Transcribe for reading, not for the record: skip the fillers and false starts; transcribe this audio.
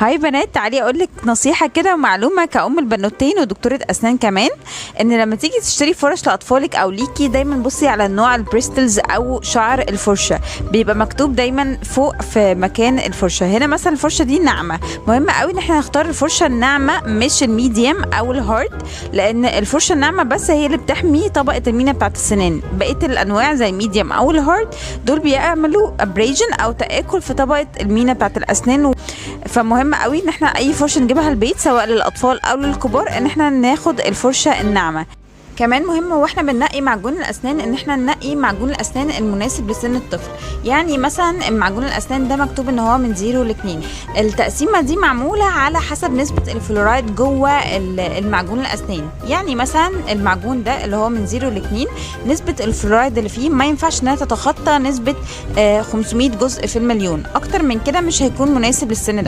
هاي بنات، تعالي اقول لك نصيحه كده ومعلومه كأم البنوتين ودكتوره اسنان كمان. ان لما تيجي تشتري فرش لاطفالك او ليكي، دايما بصي على نوع البريستلز او شعر الفرشه، بيبقى مكتوب دايما فوق في مكان الفرشه. هنا مثلا الفرشه دي ناعمه، مهم قوي ان احنا نختار الفرشه الناعمه مش الميديم او الهارد، لان الفرشه الناعمه بس هي اللي بتحمي طبقه المينا بتاعت السنان. بقيه الانواع زي الميديم او الهارد دول بيعملوا ابريجن او تاكل في طبقه المينا بتاعت الاسنان. فمهم قوي ان احنا اي فرشه نجيبها البيت سواء للاطفال او للكبار ان احنا ناخد الفرشه الناعمه. كمان مهم واحنا بننقي معجون الاسنان ان احنا ننقي معجون الاسنان المناسب لسن الطفل. يعني مثلا معجون الاسنان ده مكتوب ان هو من 0 ل2. التقسيمه دي معموله على حسب نسبه الفلورايد جوه المعجون الاسنان. يعني مثلا المعجون ده اللي هو من 0 ل2 نسبه الفلورايد اللي فيه ما ينفعش انها تتخطى نسبه 500 جزء في المليون. اكتر من كده مش هيكون مناسب للسن ده.